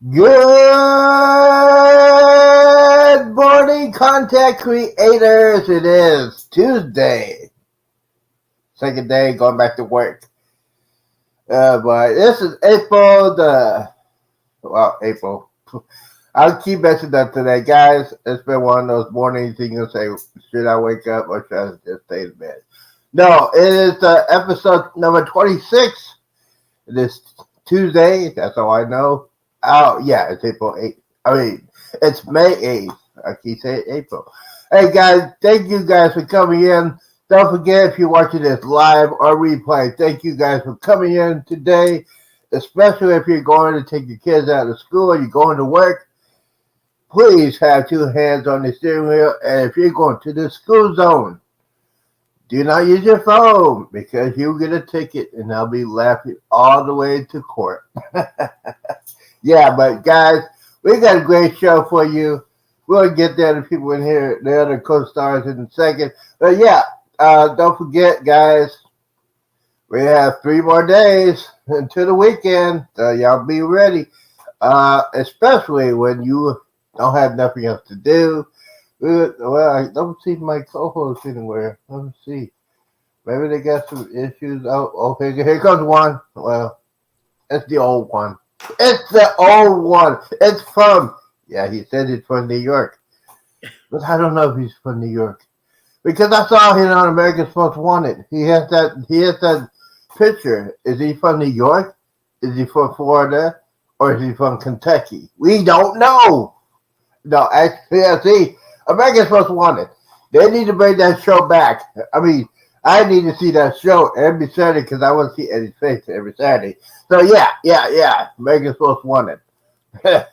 Good morning, content creators. It is Tuesday, second day going back to work. But this is April. I'll keep messing up today, guys. It's been one of those mornings you can say, should I wake up or should I just stay in bed? No, it is episode number 26. It is Tuesday. That's all I know. Oh, yeah, it's April 8th. It's May 8th. I keep saying April. Hey, guys, thank you guys for coming in. Don't forget, if you're watching this live or replay, thank you guys for coming in today, especially if you're going to take your kids out of school or you're going to work. Please have two hands on the steering wheel. And if you're going to the school zone, do not use your phone because you'll get a ticket and I'll be laughing all the way to court. Yeah, but guys, we got a great show for you. We'll get there to people in here, the other co-stars in a second. But yeah, don't forget, guys, we have 3 more days until the weekend. So y'all be ready, especially when you don't have nothing else to do. Well, I don't see my co-host anywhere. Let me see. Maybe they got some issues. Oh, okay, here comes one. Well, it's the old one. It's the old one. It's from, yeah, he said it's from New York. But I don't know if he's from New York. Because I saw him on America's Most Wanted. He has that picture. Is he from New York? Is he from Florida? Or is he from Kentucky? We don't know. No, actually, yeah, see, America's Most Wanted. They need to bring that show back. I need to see that show every Saturday because I want to see Eddie's face every Saturday. So yeah. America's Most Wanted. So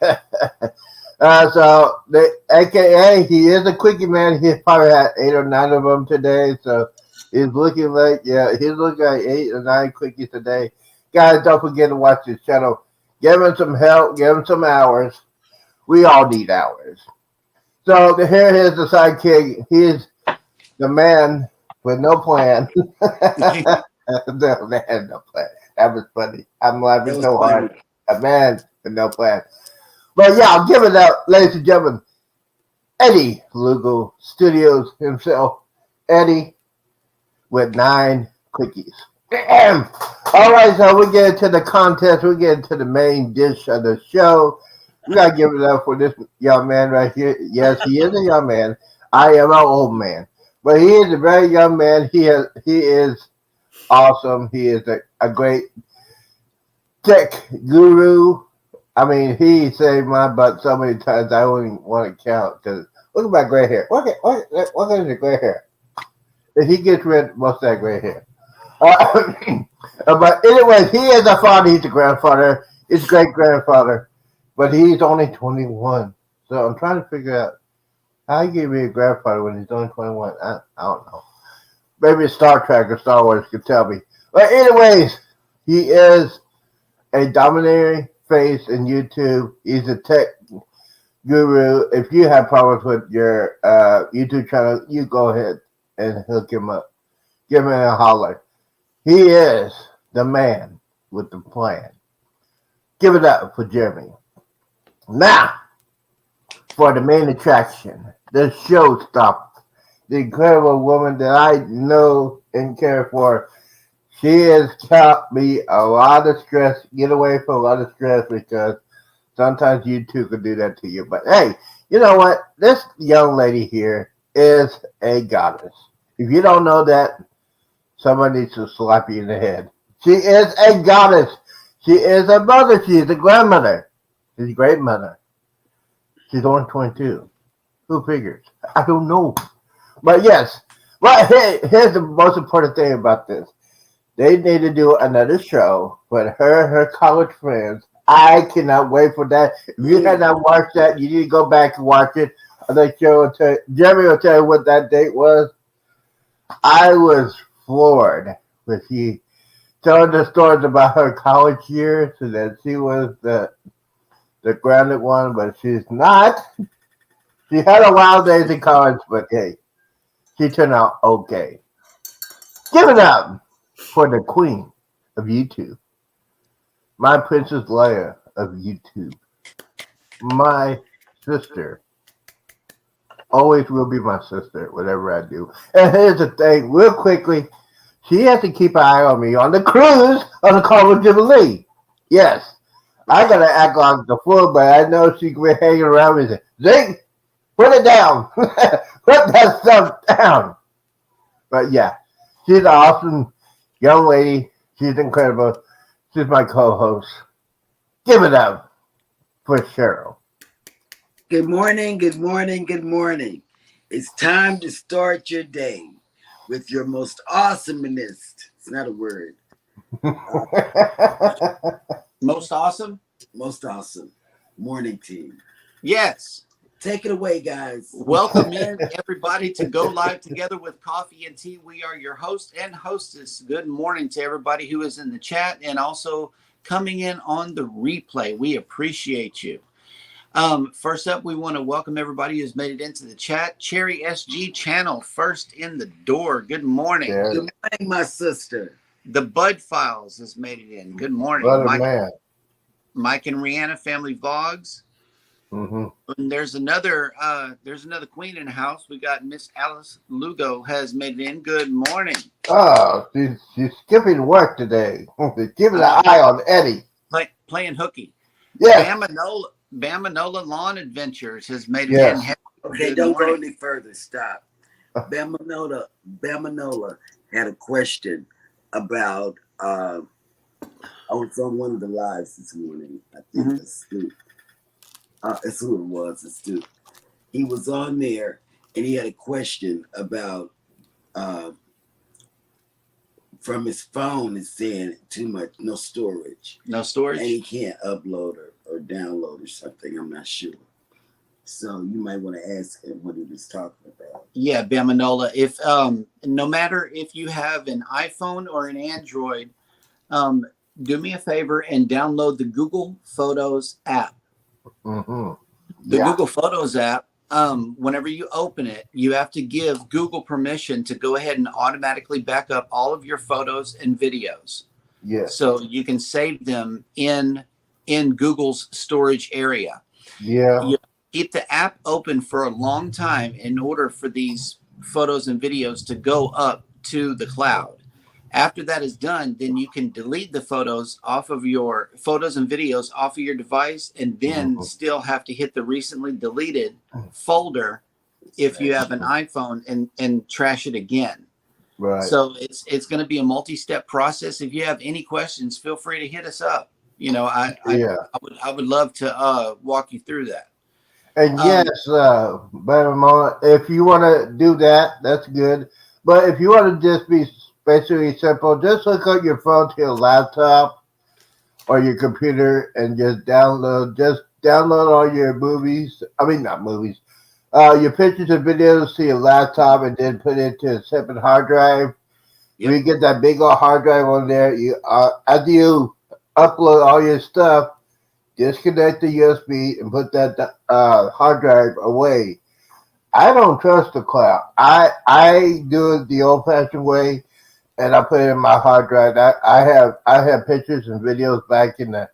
the AKA, he is a quickie man. He's probably had 8 or 9 of them today. So he's looking like 8 or 9 quickies today. Guys, don't forget to watch this channel. Give him some help. Give him some hours. We all need hours. So here is the sidekick. He is the man with no plan. No plan. That was funny. I'm laughing so hard. A man with no plan. But yeah, I'll give it up, ladies and gentlemen. Eddie Lugo Studios himself. Eddie with 9 quickies. All right, so we get into the contest. We get into the main dish of the show. We gotta give it up for this young man right here. Yes, he is a young man. I am an old man, but he is a very young man. He is awesome. He is a great tech guru. He saved my butt so many times I don't even want to count. Cause look at my gray hair. What is the gray hair? If he gets rid of most of that gray hair. But anyway, he is a father. He's a grandfather. He's a great grandfather. But he's only 21. So I'm trying to figure out how he can be a grandfather when he's only 21. I don't know. Maybe Star Trek or Star Wars could tell me. But anyways, he is a dominating face in YouTube. He's a tech guru. If you have problems with your YouTube channel, you go ahead and hook him up. Give him a holler. He is the man with the plan. Give it up for Jeremy. Now, for the main attraction, the showstopper, the incredible woman that I know and care for. She has taught me a lot of stress, get away from a lot of stress because sometimes you too could do that to you. But hey, you know what? This young lady here is a goddess. If you don't know that, somebody needs to slap you in the head. She is a goddess. She is a mother. She is a grandmother. She's a great mother. She's only 22. Who figures? I don't know. But yes. Well, here's the most important thing about this. They need to do another show with her and her college friends. I cannot wait for that. If you have not watched that, you need to go back and watch it. Jeremy will tell you what that date was. I was floored with she telling the stories about her college years and that she was the grounded one, but she's not. She had a wild days in college, but hey, she turned out okay. Give it up for the queen of YouTube, my Princess Leia of YouTube. my sister. Always will be my sister, whatever I do. And here's the thing, real quickly, she has to keep an eye on me on the cruise on the Carnival Jubilee. Yes, I gotta act like the fool, but I know she can be hanging around me and say, Zeke, put it down. Put that stuff down. But yeah, she's an awesome young lady. She's incredible. She's my co-host. Give it up for Cheryl. Good morning, good morning, good morning. It's time to start your day with your most awesomeness. It's not a word. Most awesome? Most awesome morning team. Yes. Take it away, guys. Welcome in, everybody, to Go Live Together with Coffee and Tea. We are your host and hostess. Good morning to everybody who is in the chat and also coming in on the replay. We appreciate you. First up, we want to welcome everybody who's made it into the chat. Cherry SG channel, first in the door. Good morning. Yeah. Good morning, my sister. The Bud Files has made it in. Good morning. What a man. Mike and Rihanna Family Vlogs. Mm-hmm. And there's another queen in the house. We got Miss Alice Lugo has made it in. Good morning. Oh, she's skipping work today. Keeping an eye on Eddie. Playing hooky. Yeah. Bamanola Lawn Adventures has made it Yes. in. Okay, don't go any further. Stop. Bamanola had a question about I was on one of the lives this morning. I think it's Stu. It's who it was. It's Stu. He was on there and he had a question about from his phone. It's saying too much, no storage. No storage. And he can't upload or download or something. I'm not sure. So you might want to ask him what he was talking about. Yeah, Bamanola. If no matter if you have an iPhone or an Android, do me a favor and download the Google Photos app. Mm-hmm. The Google Photos app. Whenever you open it, you have to give Google permission to go ahead and automatically back up all of your photos and videos. Yes. So you can save them in Google's storage area. Yeah. You keep the app open for a long time in order for these photos and videos to go up to the cloud. After that is done, then you can delete the photos and videos off of your device, and then still have to hit the recently deleted folder if you have an iPhone and trash it again. Right. So it's going to be a multi-step process. If you have any questions, feel free to hit us up. You know, I would love to walk you through that. And yes, but if you want to do that, that's good. But if you want to just be basically simple, just hook up your phone to your laptop or your computer and just download all your movies. I mean, not movies. Your pictures and videos to your laptop and then put it to a separate hard drive. Yep. You get that big old hard drive on there. After you upload all your stuff, disconnect the USB and put that hard drive away. I don't trust the cloud. I do it the old-fashioned way, and I put it in my hard drive. I have pictures and videos back in the.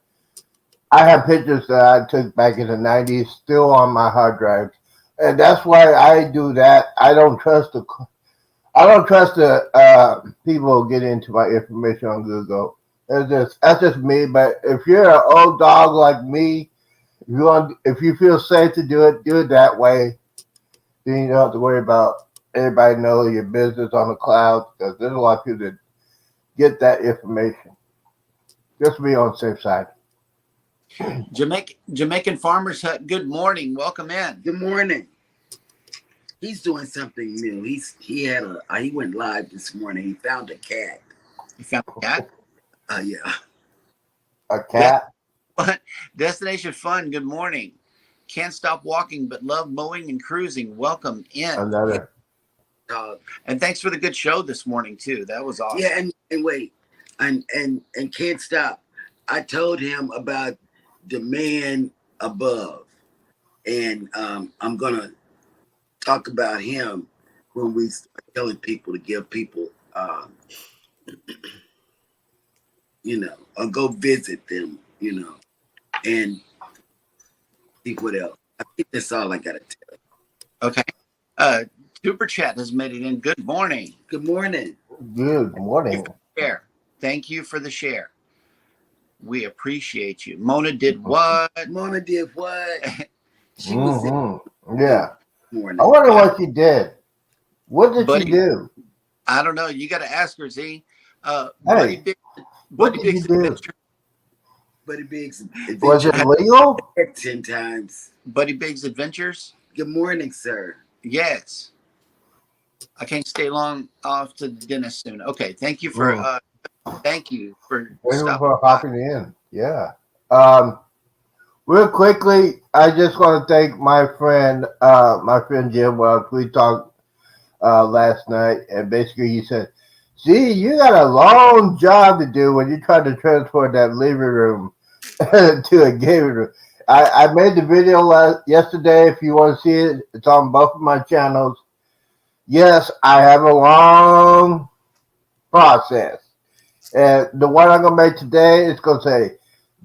I have pictures that I took back in the 90s still on my hard drive, and that's why I do that. I don't trust the people getting into my information on Google. That's just me. But if you're an old dog like me, if you feel safe to do it that way. Then you don't have to worry about everybody knowing your business on the cloud, because there's a lot of people that get that information. Just be on the safe side. Jamaican Farmers Hut, good morning. Welcome in. Good morning. He's doing something new. He went live this morning. He found a cat. You found a cat? Yeah. A cat? Yeah. Destination Fun, good morning. Can't stop walking, but love mowing and cruising. Welcome in. Another. And thanks for the good show this morning too. That was awesome. Yeah, and wait, and can't stop. I told him about the man above, and I'm gonna talk about him when we start telling people to give people, or go visit them, and think what else? I think that's all I gotta tell. Okay. Super Chat has made it in. Good morning. Good morning. Good morning. Share. Thank you for the share. We appreciate you. Mona did what? Mona did what? She was in Yeah. the morning. I wonder what she did. What did she do? I don't know. You got to ask her, Z. Hey, what did you do? Adventure. Buddy Biggs. Was it legal? 10 times. Buddy Biggs Adventures? Good morning, sir. Yes. I can't stay long off to the dentist soon. Okay. Thank you for hopping in. Yeah. Real quickly, I just want to thank my friend Jim Welch. We talked last night, and basically he said, "See, you got a long job to do when you try to transfer that living room to a gaming room." I made the video yesterday. If you want to see it, it's on both of my channels. Yes, I have a long process. And the one I'm going to make today is going to say,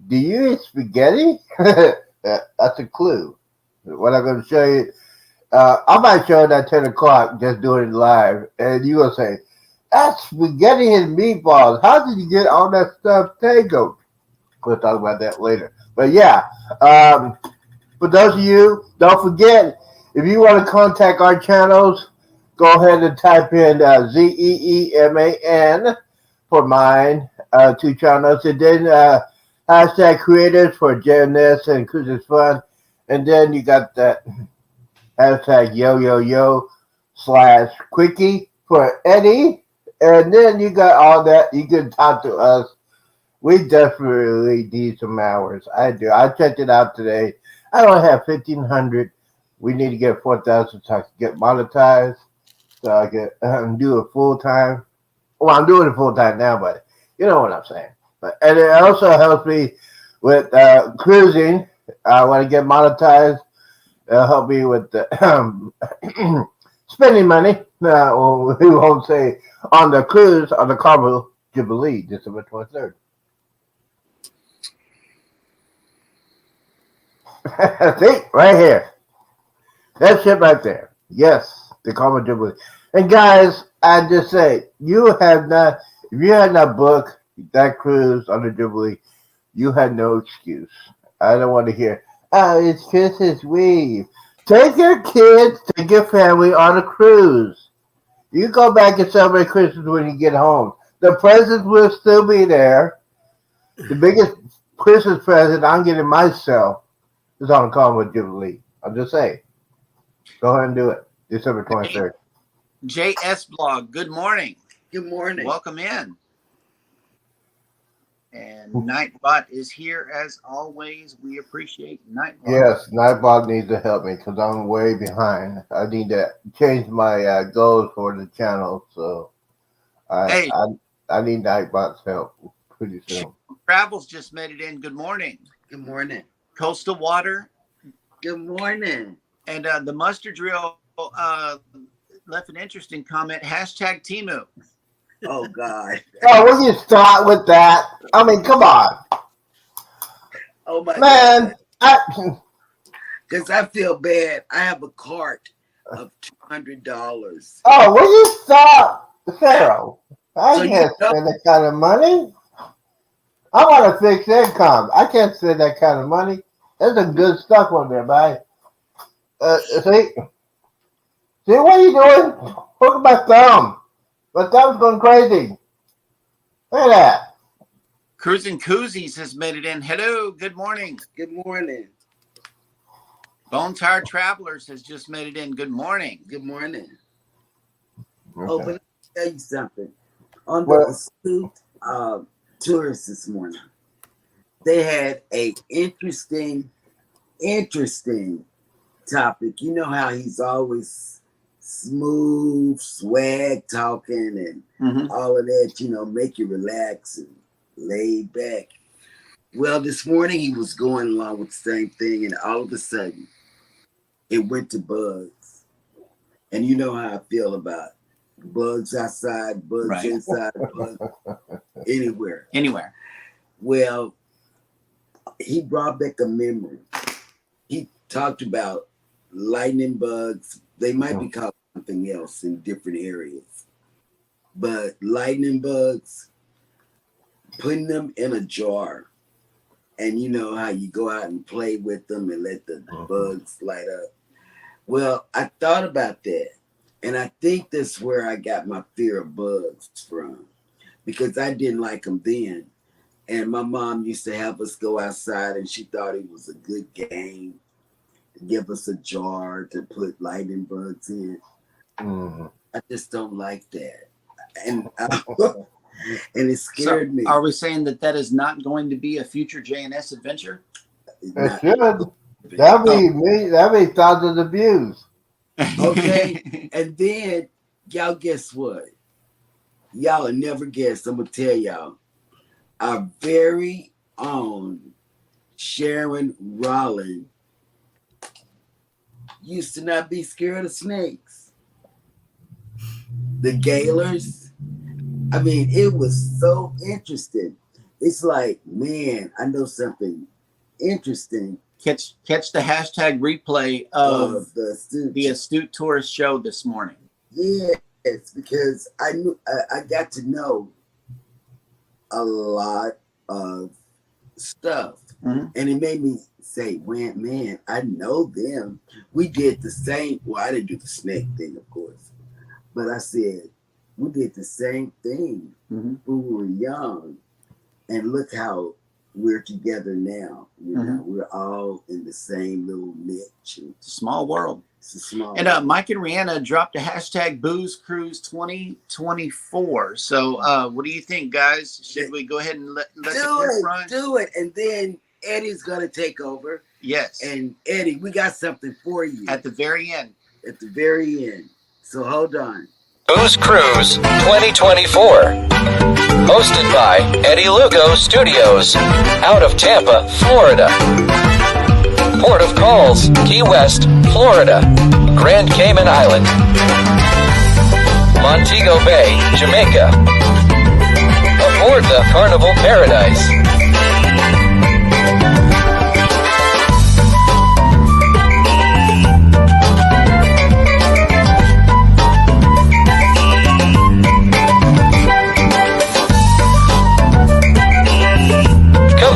"Do you eat spaghetti?" That's a clue. What I'm going to show you, I might show it at 10 o'clock, just doing it live. And you're going to say, "That's spaghetti and meatballs. How did you get all that stuff tangled?" We'll talk about that later. But yeah, for those of you, don't forget, if you want to contact our channels, go ahead and type in ZEEMAN for mine, 2 channels, and then hashtag creators for JMS and Cruises Fun, and then you got that hashtag yo/quickie for Eddie, and then you got all that. You can talk to us. We definitely need some hours. I do. I checked it out today. I don't have 1,500. We need to get 4,000 so I can get monetized, so I can do it full time. Well, I'm doing it full time now, but you know what I'm saying. And it also helps me with cruising. I want to get monetized. It'll help me with the spending money. We won't say on the cruise on the Carnival Jubilee, December 23rd. See, right here. That shit right there. Yes, the Carnival Jubilee. And guys, I just say, if you had not booked that cruise on the Jubilee, you had no excuse. I don't want to hear, "Oh, it's Christmas week." Take your kids, take your family on a cruise. You go back and celebrate Christmas when you get home. The presents will still be there. The biggest Christmas present I'm getting myself is on the Carnival Jubilee. I'm just saying. Go ahead and do it. December 23rd. JS Blog, good morning. Good morning. Welcome in. And Nightbot is here as always. We appreciate Nightbot. Yes, Nightbot needs to help me because I'm way behind. I need to change my goals for the channel, so I need Nightbot's help pretty soon. Travels just made it in. Good morning. Good morning. Coastal Water. Good morning. And the Mustard Drill left an interesting comment. Hashtag Timu. Oh, God. Oh, will you start with that? I mean, come on. Oh, my man. Because I feel bad. I have a cart of $200. Oh, will you stop, Pharaoh? I can't spend that kind of money. I want a fixed income. I can't spend that kind of money. There's some good stuff on there, man. See, what are you doing? Look at my thumb. My thumb's going crazy. Look at that. Cruising Koozies has made it in. Hello, good morning. Good morning. Bone Tired Travelers has just made it in. Good morning. Good morning. Okay. Oh, but let me tell you something. On the Astute Tourist this morning, they had a interesting topic. You know how he's always smooth, swag talking and all of that, make you relax and lay back. Well, this morning he was going along with the same thing, and all of a sudden it went to bugs. And you know how I feel about bugs outside, bugs inside, bugs anywhere. Anywhere. Well, he brought back a memory he talked about lightning bugs. They might be called something else in different areas, but lightning bugs, putting them in a jar, and you know how you go out and play with them and let the bugs light up. Well, I thought about that, and I think that's where I got my fear of bugs from, because I didn't like them then. And my mom used to have us go outside, and she thought it was a good game to give us a jar to put lightning bugs in. I just don't like that, and and it scared me. Are we saying that is not going to be a future JNS adventure? It should. That'd be me. That'd be thousands of views. Okay, and then y'all guess what? Y'all will never guess. I'm gonna tell y'all. Our very own Sharon Rollin used to not be scared of snakes. The Gaylors. I mean, it was so interesting. It's like, man, I know something interesting. Catch the hashtag replay of the Astute Tourist show this morning. Yes, because I knew I got to know a lot of stuff, and it made me say, man, I know them. We did the same. Well, I didn't do the snake thing, of course, but I said we did the same thing when we were young, and look how we're together now. You know, we're all in the same little niche. It's a small world. It's a small and world. Mike and Rihanna dropped a hashtag Booze Cruise 2024. So what do you think, guys? Should we go ahead and let the crew run? Do it. And then Eddie's going to take over. Yes. And Eddie, we got something for you. At the very end. At the very end. So hold on. Booze Cruise 2024. Hosted by Eddie Lugo Studios, out of Tampa, Florida. Port of Calls, Key West, Florida. Grand Cayman Island. Montego Bay, Jamaica. Aboard the Carnival Paradise.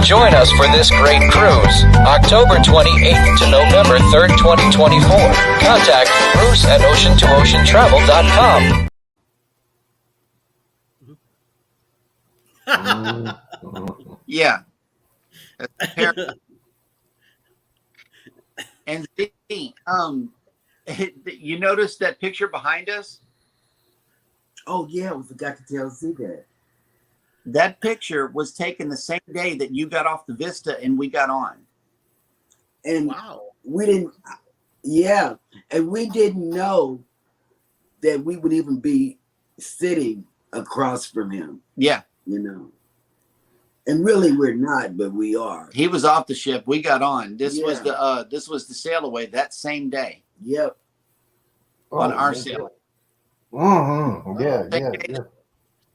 Join us for this great cruise, October 28th to November 3rd, 2024. Contact Bruce at ocean2oceantravel.com. Yeah. And see, you notice that picture behind us? Oh, yeah, we forgot to tell Z that. That picture was taken the same day that you got off the Vista and we got on. And we didn't, and we didn't know that we would even be sitting across from him. Yeah. You know. And really we're not, but we are. He was off the ship. We got on. This was the sail away that same day. Yep. On our sail. Yeah.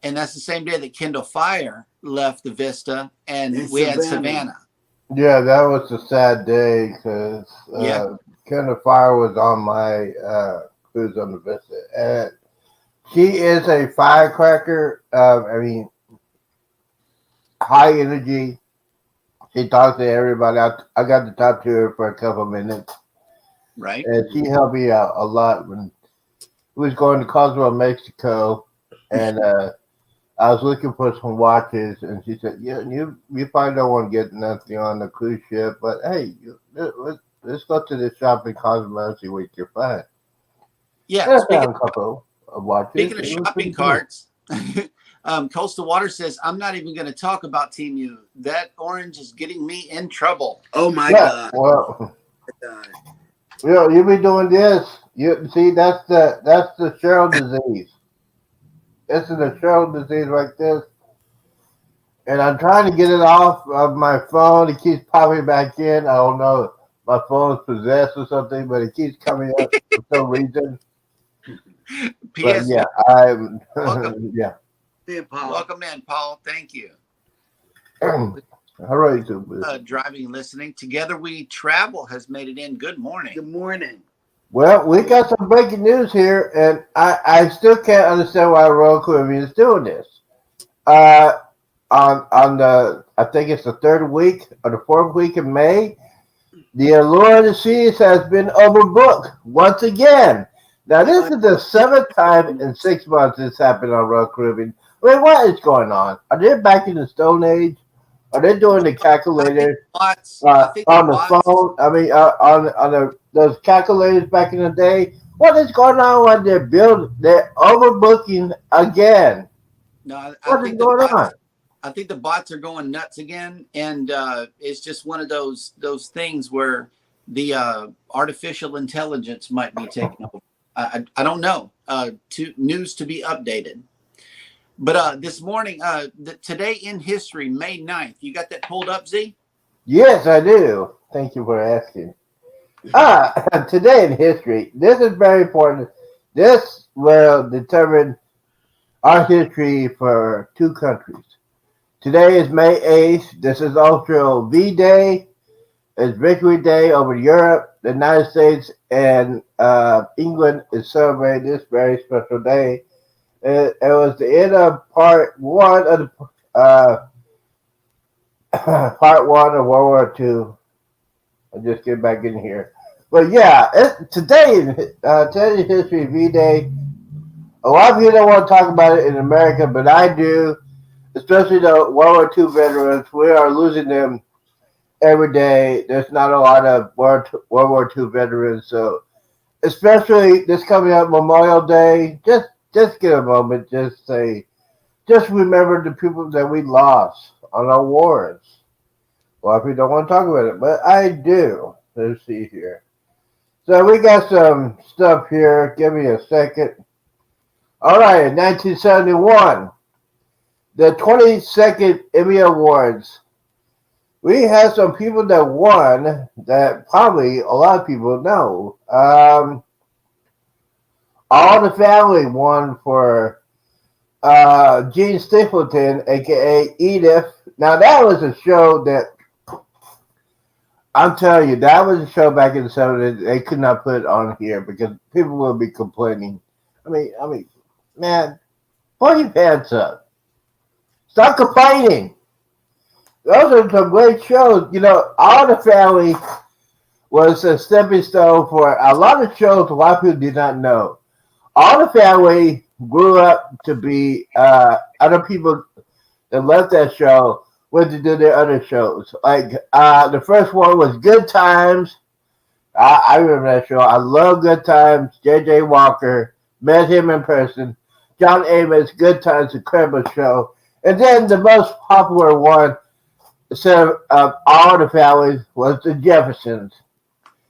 And that's the same day that Kindle Fire left the Vista and we had Savannah. Yeah, that was a sad day because Kindle Fire was on my cruise on the Vista. And she is a firecracker. I mean, high energy. She talks to everybody. I got to talk to her for a couple of minutes. Right. And she helped me out a lot when we was going to Cozumel, Mexico. And I was looking for some watches, and she said, "Yeah, you probably don't want to get nothing on the cruise ship, but hey, let's go to the shop in Cozumel and see what you can find." Yeah, a couple of watches. Speaking of shopping carts, Coastal Water says, "I'm not even going to talk about Team U. That orange is getting me in trouble." Oh my God! Well, you be doing this. You see, that's the Cheryl disease. This is a Cheryl disease like this. And I'm trying to get it off of my phone. It keeps popping back in. I don't know. My phone is possessed or something, but it keeps coming up for some reason. But yeah, I'm welcome. yeah. Paul. Welcome in, Paul. Thank you. All right, Super. Driving and listening. Together We Travel has made it in. Good morning. Good morning. Well, we got some breaking news here, and I still can't understand why Royal Caribbean is doing this. Uh, on the I think it's the third week or the fourth week in May, the Allure of the Seas has been overbooked once again. Now this is the seventh time in 6 months this happened on Royal Caribbean. Wait, what is going on? Are they back in the Stone Age? Are they doing the calculator I think on the the bots. phone? I mean, on those calculators back in the day. What is going on when they're overbooking again? No, I What is think the going bots. on? I think the bots are going nuts again, and it's just one of those things where the artificial intelligence might be taking over. I don't know. News to be updated. But this morning, today in history, May 9th, you got that pulled up, Z? Yes, I do. Thank you for asking. Today in history, this is very important. This will determine our history for two countries. Today is May 8th. This is also V-Day. It's Victory Day over Europe. The United States and England is celebrating this very special day. It was the end of part one of the part one of World War II. I'll just get back in here. But yeah, today in history, V-Day. A lot of you don't want to talk about it in America, but I do. Especially the World War II veterans, we are losing them every day. There's not a lot of World War II veterans, so especially this coming up Memorial Day, just get a moment, just remember the people that we lost on our wars. Well, if you don't want to talk about it, but I do. Let's see here. So we got some stuff here. Give me a second. All right, in 1971, the 22nd Emmy Awards. We had some people that won that probably a lot of people know. All the Family won for Gene Stapleton, aka Edith. Now that was a show that I'm telling you, that was a show back in the 70s. They could not put it on here because people will be complaining. I mean, man, pull your pants up. Stop complaining. Those are some great shows. You know, All the Family was a stepping stone for a lot of shows a lot of people did not know. All the Family grew up to be other people that left that show went to do their other shows. Like the first one was Good Times. I remember that show. I love Good Times. J.J. Walker. Met him in person. John Amos, Good Times, incredible show. And then the most popular one, instead of All the Families, was the Jeffersons.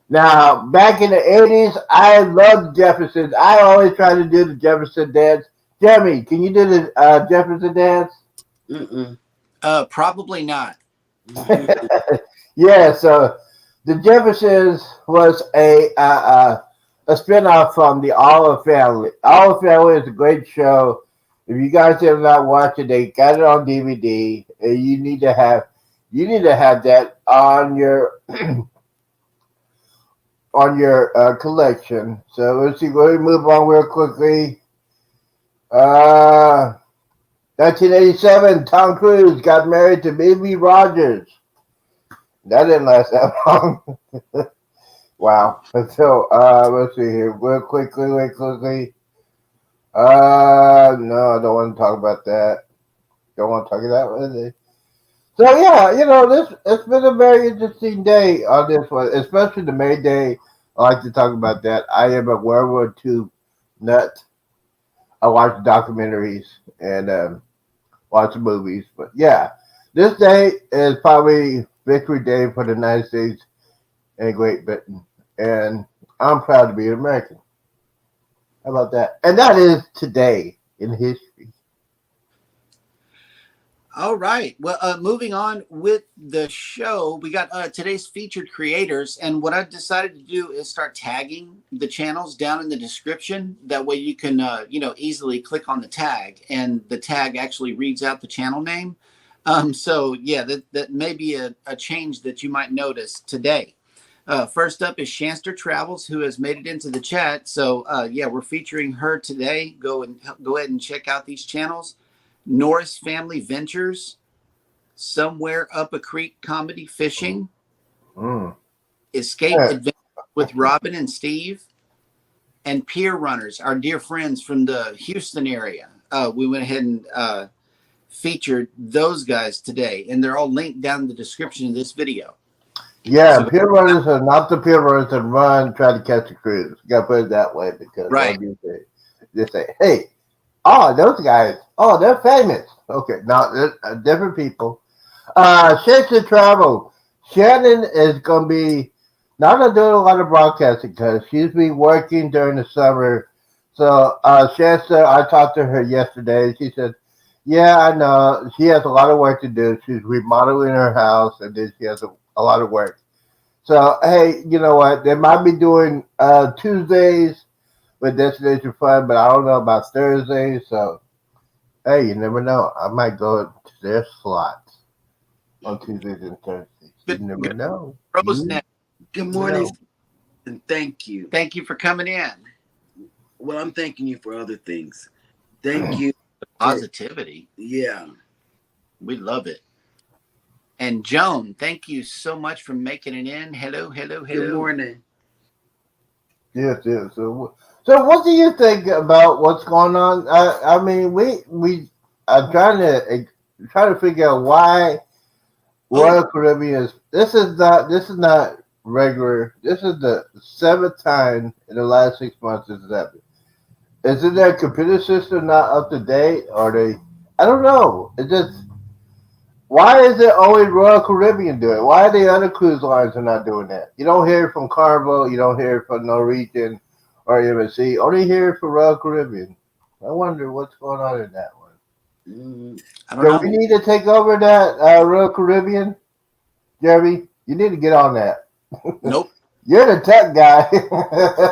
Now, back in the 80s, I loved the Jeffersons. I always tried to do the Jefferson dance. Jeremy, can you do the Jefferson dance? Mm-mm. Probably not. Yeah, so the Jeffersons was a spinoff from the All the Family. All the Family is a great show. If you guys have not watched it, they got it on DVD. And you need to have that on your on your collection. So let's see. We'll move on real quickly. 1987, Tom Cruise got married to Baby Rogers. That didn't last that long. Wow. So let's see here. Real quickly. No, I don't want to talk about that. Don't want to talk about that. So yeah, you know, it's been a very interesting day on this one, especially the May Day. I like to talk about that. I am a World War II nut. I watch documentaries and watch movies. But yeah, this day is probably Victory Day for the United States and Great Britain. And I'm proud to be an American. How about that? And that is today in history. All right. Well, moving on with the show, we got today's featured creators. And what I've decided to do is start tagging the channels down in the description. That way you can, easily click on the tag and the tag actually reads out the channel name. So yeah, that may be a change that you might notice today. First up is Shanster Travels, who has made it into the chat. So yeah, we're featuring her today. Go ahead and check out these channels. Norris Family Ventures, Somewhere Up a Creek Comedy Fishing, Escape Yeah. Adventure with Robin and Steve, and Pier Runners, our dear friends from the Houston area. We went ahead and featured those guys today, and they're all linked down in the description of this video. Yeah, So- peer runners are not the peer runners that run, try to catch a cruise. You got to put it that way because Right. they say, hey, oh, those guys, oh, they're famous. Okay, now they're different people. Shannon Travel. Shannon is going to be not going to do a lot of broadcasting because she's been working during the summer. So, Shannon, I talked to her yesterday. She said, yeah, I know. She has a lot of work to do. She's remodeling her house, and then she has a lot of work. So, hey, you know what? They might be doing Tuesdays with Destination Fun, but I don't know about Thursdays. So, hey, you never know. I might go to their slots on Tuesdays and Thursdays. You never know. Rosenet, Good morning, No. and thank you. thank you for coming in. Well, I'm thanking you for other things. Thank you. Positivity. Yeah. We love it. And Joan, thank you so much for making it in. Hello. Good morning. Yes, yes. So what do you think about what's going on? I mean, we are trying to figure out why Royal Caribbean is. This is not regular. This is the 7th time in the last 6 months this has happened. Isn't their computer system not up to date? Or they? I don't know. It just. Why is it always Royal Caribbean doing it? Why are the other cruise lines are not doing that? You don't hear it from Carnival. You don't hear it from Norwegian or MSC. Only hear it from Royal Caribbean. I wonder what's going on in that one. I don't So know. we need to take over that Royal Caribbean, Jeremy. You need to get on that. Nope. You're the tech guy.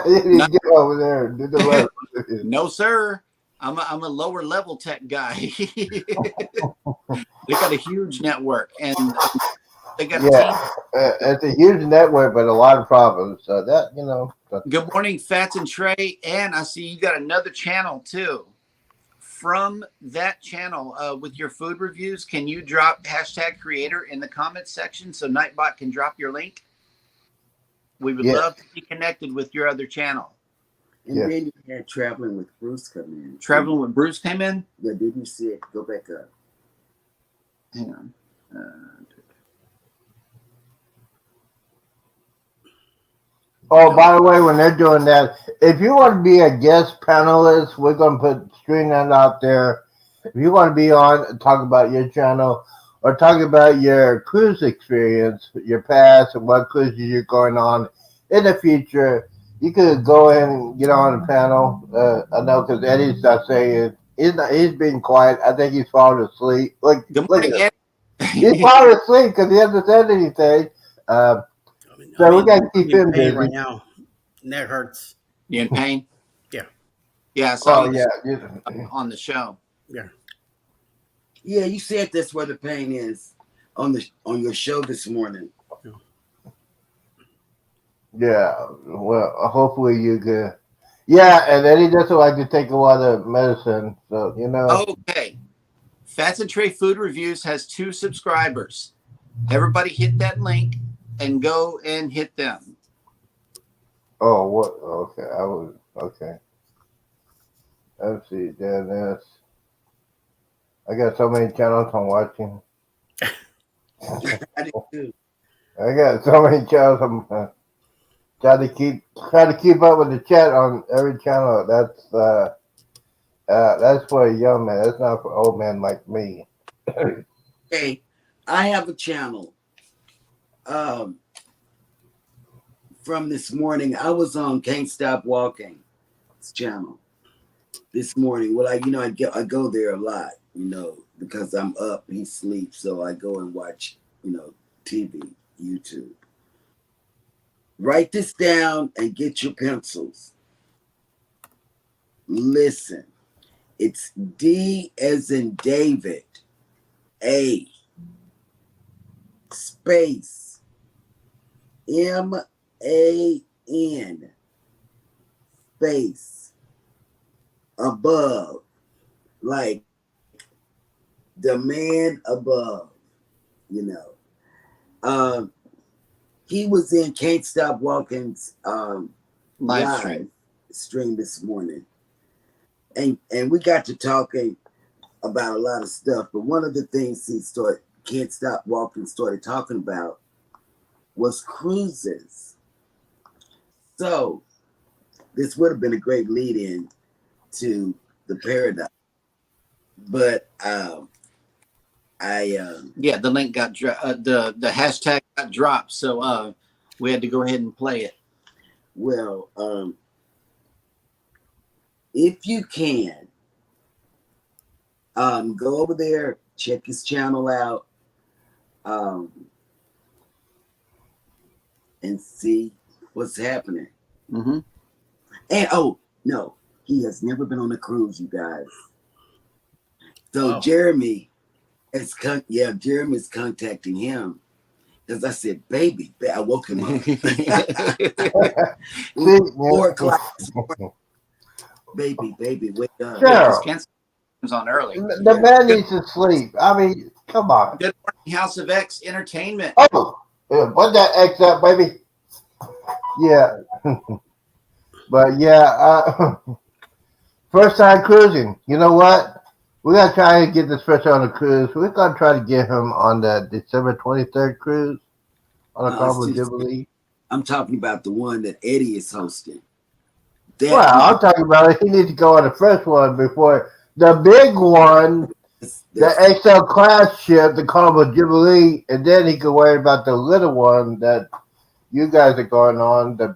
You need to get over there and do the Royal Caribbean. No, sir. I'm a lower level tech guy. They got a huge network, and they got a Yeah, it's a huge network, but a lot of problems. So that team. Good morning, Fats and Trey, and I see you got another channel too. From that channel, with your food reviews, can you drop #creator in the comments section so Nightbot can drop your link? We would Yes. love to be connected with your other channel. And Yeah. then you had Traveling with Bruce come in. Traveling with Bruce came in. Yeah, didn't you see it? Go back up. Hang on. Oh, by the way, when they're doing that, if you want to be a guest panelist, we're going to screen that out there. If you want to be on and talk about your channel or talk about your cruise experience, your past, and what cruises you're going on in the future, you could go in and get on the panel. I know because Eddie's not saying he's being quiet. I think he's falling asleep. Good Look morning, at him. Ed. He's falling asleep because he hasn't said anything. So we got to keep him in pain busy. right now. Neck hurts. You in pain? Yeah. Yeah, I saw Oh you yeah. on the show. Yeah. Yeah, you said that's where the pain is on your show this morning. Yeah, well, hopefully you can. Yeah, and then he doesn't like to take a lot of medicine, so Okay. Fats and Trey Food Reviews has 2 subscribers. Everybody hit that link and go and hit them. Oh, what? Okay, I was okay. Let's see, Dennis. I got so many channels I'm watching. I did too. I got so many channels I'm trying to keep up with the chat on every channel. That's for a young man. That's not for old men like me. Hey, I have a channel. From this morning, I was on Can't Stop Walking channel this morning. Well, I go there a lot, because I'm up, he sleeps, so I go and watch, TV, YouTube. Write this down and get your pencils. Listen, it's D as in David, A space MAN space above, like the man above, you know. He was in Can't Stop Walking's live stream this morning, and we got to talking about a lot of stuff. But one of the things Can't Stop Walking started talking about was cruises. So this would have been a great lead-in to the Paradise, but the link got the hashtag got dropped, so we had to go ahead and play it. Well, if you can, go over there, check his channel out, and see what's happening. Mm-hmm. And oh no, he has never been on a cruise, you guys. So Wow. Jeremy's contacting him because I said, "Baby," I woke him up. 4 o'clock. Baby, wake up. Sure. Kansas was on early. The man needs to sleep. I mean, come on. Good morning, House of X Entertainment. Oh, yeah, put that X up, baby. Yeah. But yeah, first time cruising. You know what? We're going to try to get this person on a cruise. We're going to try to get him on the December 23rd cruise on a Carnival Jubilee. I'm talking about the one that Eddie is hosting. Well, I'm talking about it. He needs to go on the first one before the big one, the XL class ship, the Carnival Jubilee, and then he can worry about the little one that you guys are going on, the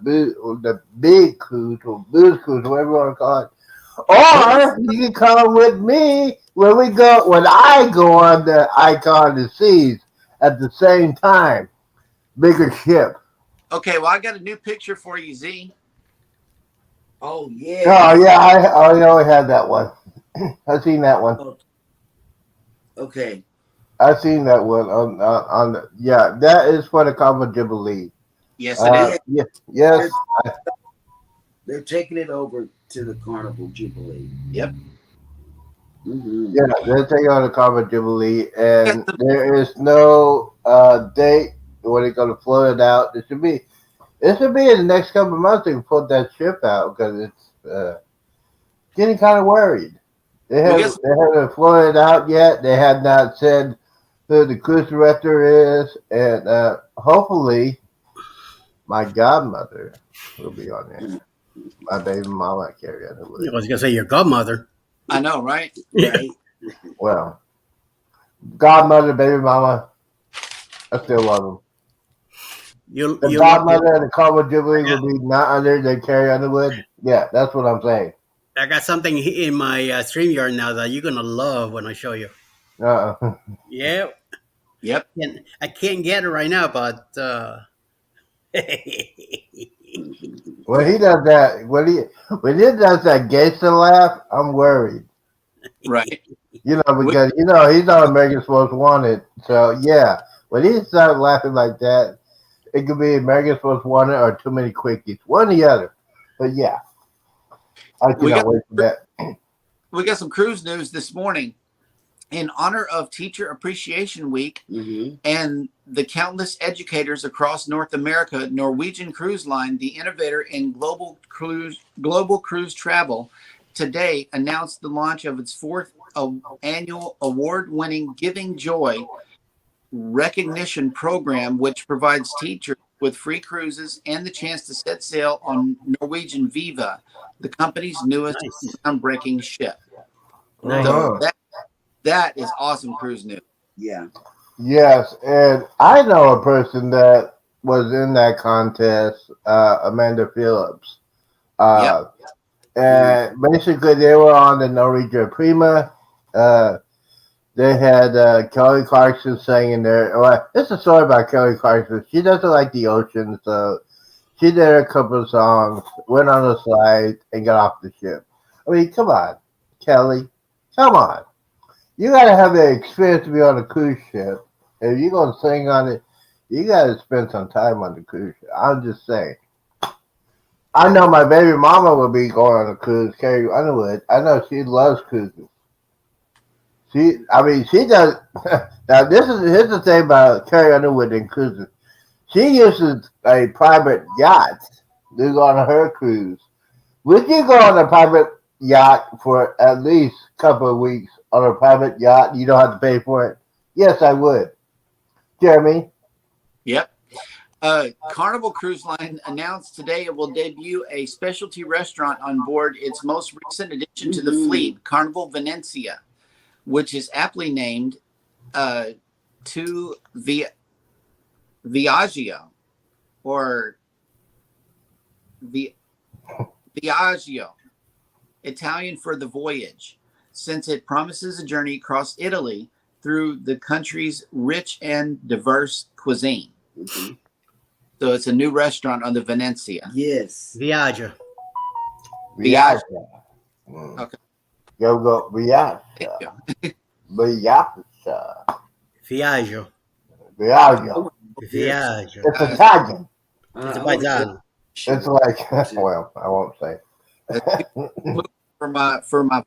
big cruise or booze cruise, whatever you want to call it. Or you can come with me when I go on the Icon of the Seas at the same time. Bigger ship. Okay, well, I got a new picture for you, Z. Oh yeah. Oh yeah, I already had that one. I've seen that one. Okay. I've seen that one on the, yeah. That is for the Carnival Jubilee. Yes, it is. Yeah, yes. They're taking it over to the Carnival Jubilee. Yep. Mm-hmm. Yeah, they're taking on the Carnival Jubilee, and there is no date when they're going to float it out. It should be in the next couple of months. They can put that ship out because it's getting kind of worried. They haven't floated it out yet. They have not said who the cruise director is, and hopefully, my godmother will be on there. My baby mama, Carrie Underwood. I was gonna say your godmother. I know, right? Right. Well, godmother, baby mama, I still love them. The godmother and the Carnival Jubilee will be not under the Carrie Underwood. Yeah, that's what I'm saying. I got something in my StreamYard now that you're gonna love when I show you. Yeah. Yep. I can't get it right now, but when he does that, when he does that gangster laugh, I'm worried. Right. You know, because he's not America's Most Wanted. So yeah, when he starts laughing like that, it could be America's Most Wanted or Too Many Quickies, one or the other. But yeah, I cannot wait for that. We got some cruise news this morning. In honor of Teacher Appreciation Week and the countless educators across North America, Norwegian Cruise Line, the innovator in global cruise travel, today announced the launch of its 4th annual award-winning Giving Joy recognition program, which provides teachers with free cruises and the chance to set sail on Norwegian Viva, the company's newest groundbreaking ship. Nice. So that is awesome cruise news. Yeah. Yes, and I know a person that was in that contest, Amanda Phillips. And basically they were on the Norwegian Prima. They had Kelly Clarkson singing there. Well, it's a story about Kelly Clarkson. She doesn't like the ocean, so she did a couple of songs, went on a slide, and got off the ship. I mean, come on, Kelly. Come on. You got to have the experience to be on a cruise ship. if you're gonna sing on it, you gotta spend some time on the cruise. I'm just saying. I know my baby mama will be going on a cruise. Carrie Underwood. I know she loves cruises. She does. Now, here's the thing about Carrie Underwood and cruises. She uses a private yacht to go on her cruise. Would you go on a private yacht for at least a couple of weeks on a private yacht? You don't have to pay for it. Yes, I would. Jeremy. Yep. Carnival Cruise Line announced today it will debut a specialty restaurant on board its most recent addition to the fleet, Carnival Venencia, which is aptly named to Viaggio or Viaggio, Italian for the voyage, since it promises a journey across Italy through the country's rich and diverse cuisine. Mm-hmm. So it's a new restaurant on the Venencia. Yes. Viaggio. Okay. Go Viaggio. Viaggio. Viaggio. Viaggio. It's Italian. It's Italian. It's like, well, I won't say. for my.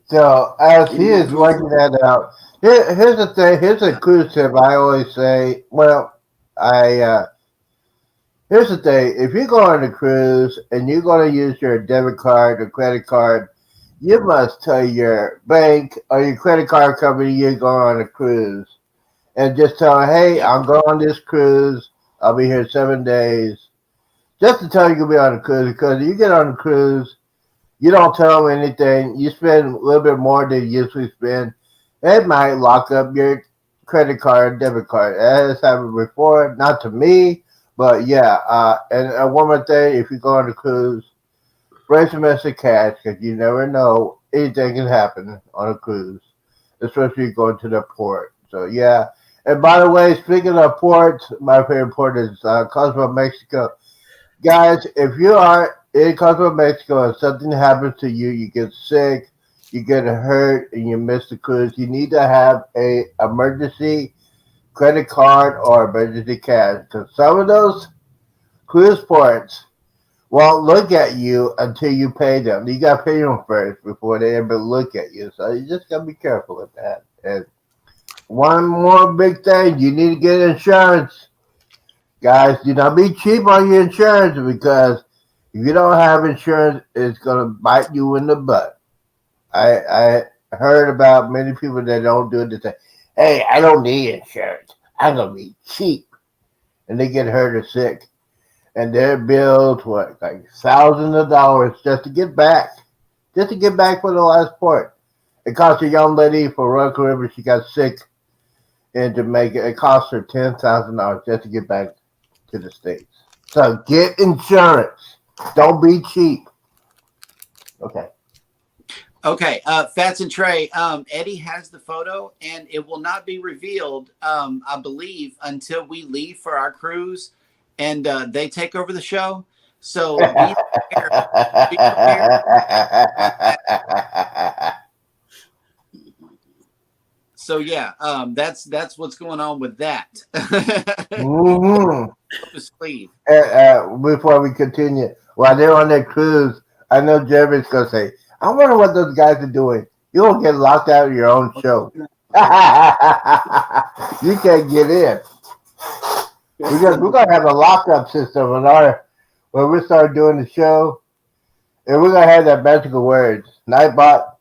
So as he is working that out, here's the thing. Here's a cruise tip. I always say, here's the thing. If you go on a cruise and you're going to use your debit card or credit card, you must tell your bank or your credit card company you're going on a cruise. And just tell them, hey, I'm going on this cruise. I'll be here 7 days. Just to tell you you'll be on a cruise. Because if you get on a cruise, you don't tell them anything. You spend a little bit more than you usually spend. It might lock up your credit card, debit card. That has happened before. Not to me, but yeah. And one more thing, if you go on a cruise, bring some extra cash because you never know. Anything can happen on a cruise, especially going to the port. So yeah. And by the way, speaking of ports, my favorite port is Cozumel, Mexico. Guys, if you are in Cozumel, Mexico, and something happens to you, you get sick, you get hurt, and you miss the cruise, you need to have a emergency credit card or emergency cash. Because some of those cruise ports won't look at you until you pay them. You got to pay them first before they ever look at you. So you just got to be careful with that. And one more big thing, you need to get insurance. Guys, do not be cheap on your insurance because if you don't have insurance, it's going to bite you in the butt. I heard about many people that don't do it. They say, hey, I don't need insurance. I'm going to be cheap. And they get hurt or sick. And their bills, like thousands of dollars just to get back. Just to get back for the last port. It cost a young lady for Royal Caribbean, she got sick in Jamaica. It cost her $10,000 just to get back to the States. So get insurance. Don't be cheap. Okay. Okay, Fats and Trey, Eddie has the photo, and it will not be revealed, I believe, until we leave for our cruise, and they take over the show. So be prepared. Be prepared. So yeah, that's what's going on with that. Mm-hmm. Sleeve. Before we continue, while they're on their cruise, I know Jeremy's gonna say, I wonder what those guys are doing. You won't get locked out of your own show. You can't get in. Because we're gonna have a lockup system when we start doing the show, and we're gonna have that magical words: Nightbot,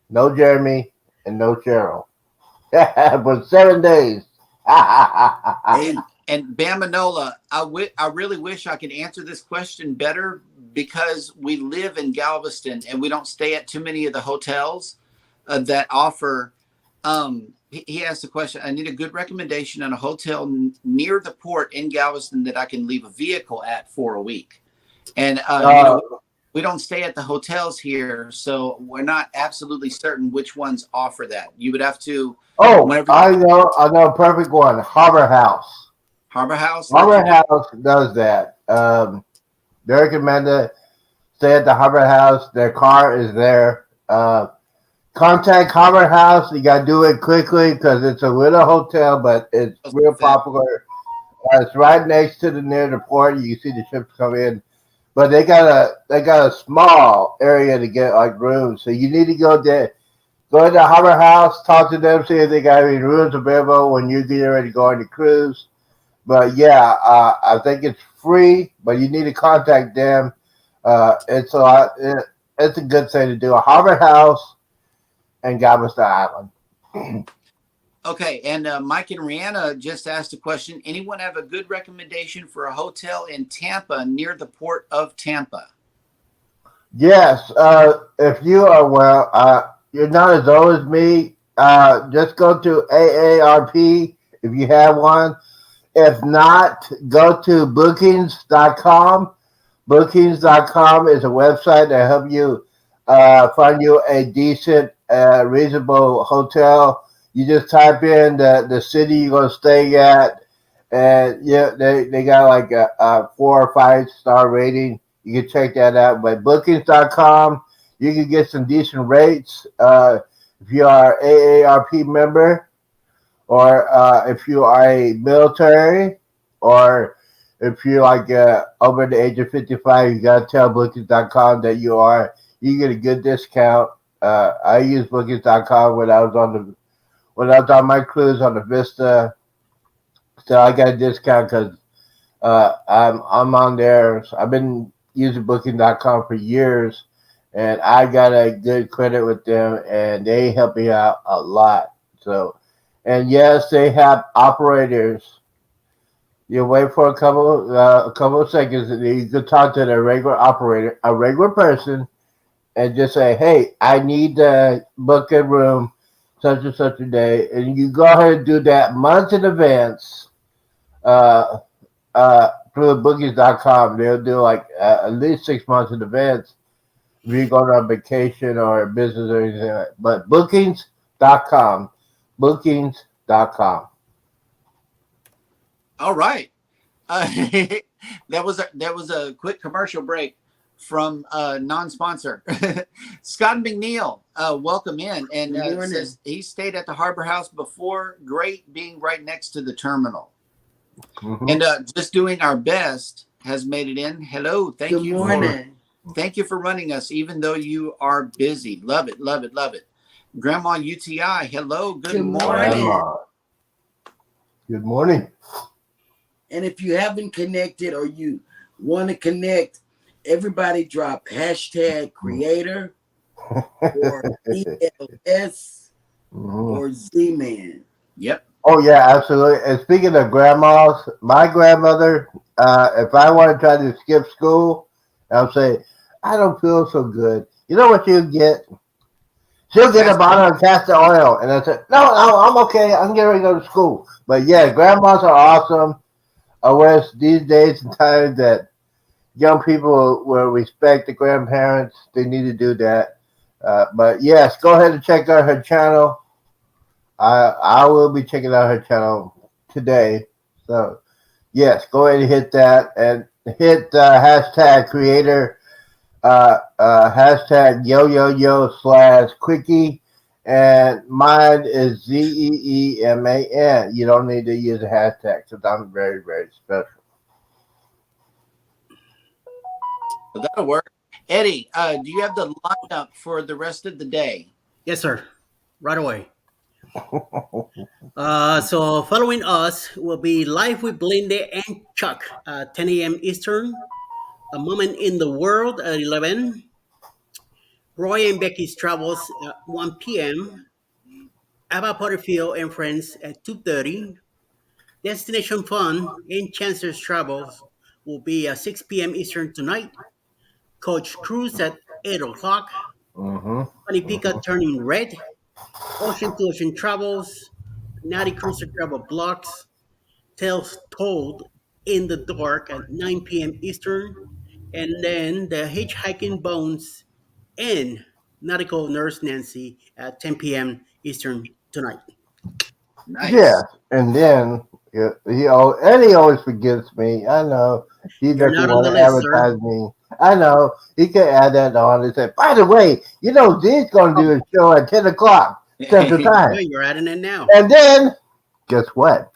no Jeremy, and no Cheryl. For 7 days. And Bamanola, I really wish I could answer this question better because we live in Galveston and we don't stay at too many of the hotels that offer. He asked the question, I need a good recommendation on a hotel near the port in Galveston that I can leave a vehicle at for a week. And we don't stay at the hotels here, so we're not absolutely certain which ones offer that. You would have to. Oh, I know a perfect one. Harbor House. Harbor House? Harbor House does that. They recommend it. Stay at the Harbor House. Their car is there. contact Harbor House. You got to do it quickly because it's a little hotel, but it's real popular. It's right next to near the port. You can see the ships come in, but they got a small area to get like rooms. So you need to go there. Go to the Harbor House, talk to them, see if they got any rooms available when you get ready to go on the cruise. But yeah, I think it's free, but you need to contact them. It's a lot. It's a good thing to do. A Harbor House and Galveston Island. Okay, and Mike and Rihanna just asked a question. Anyone have a good recommendation for a hotel in Tampa near the port of Tampa? Yes, if you are you're not as old as me. Just go to AARP if you have one. If not, go to bookings.com. Bookings.com is a website that helps you find you a decent, reasonable hotel. You just type in the city you're going to stay at, and yeah, they got like a 4 or 5 star rating. You can check that out. But bookings.com, you can get some decent rates if you are AARP member, or if you are a military, or if you're like over the age of 55, you got to tell bookings.com that you are. You get a good discount. I use bookings.com when I was on my cruise on the Vista, so I got a discount because I'm on there. So I've been using Booking.com for years, and I got a good credit with them, and they help me out a lot. So, and yes, they have operators. You wait for a couple of seconds, and you can talk to the regular operator, a regular person, and just say, "Hey, I need to book a room such and such a day," and you go ahead and do that months in advance through bookings.com. They'll do like at least 6 months in advance if you're going on vacation or business or anything like that. But bookings.com. Bookings.com. All right. That was a quick commercial break from non-sponsor. Scott McNeil, welcome in, and says he stayed at the Harbor House before. Great, being right next to the terminal, and just doing our best has made it in. Hello, thank you. Good morning. Thank you for running us, even though you are busy. Love it, love it, love it. Grandma UTI, hello, good morning. Good morning. And if you haven't connected or you want to connect, everybody drop hashtag creator or ELS or Z-Man. Yep. Oh, yeah, absolutely. And speaking of grandmas, my grandmother, if I want to try to skip school, I'll say, I don't feel so good. You know what she'll get? She'll get a bottle of castor oil. And I said, no, I'm okay. I'm getting ready to go to school. But yeah, grandmas are awesome. I wish these days and times that young people will respect the grandparents. They need to do that. But yes, go ahead and check out her channel. I will be checking out her channel today. So yes, go ahead and hit that and hit hashtag creator, hashtag yo/quickie, and mine is ZEEMAN. You don't need to use a hashtag because I'm very, very special. So that'll work. Eddie, do you have the lineup for the rest of the day? Yes, sir. Right away. So following us will be Live with Linda and Chuck, 10 a.m. Eastern. A Moment in the World at 11. Roy and Becky's Travels at 1 p.m. Abba Potterfield and Friends at 2:30. Destination Fun and Chancer's Travels will be at 6 p.m. Eastern tonight. Coach Cruise at 8 o'clock. Funny Pika Turning Red. Ocean to Ocean Travels. Natty Cruiser Travel Blocks. Tales Told in the Dark at 9 p.m. Eastern. And then the Hitchhiking Bones and Nautical Nurse Nancy at 10 p.m. Eastern tonight. Nice. Yeah, and then Eddie always forgets me. I know he doesn't want to advertise me. I know. He could add that on and say, by the way, Z's going to do a show at 10 o'clock Central Time. Yeah, you're adding it now. And then, guess what?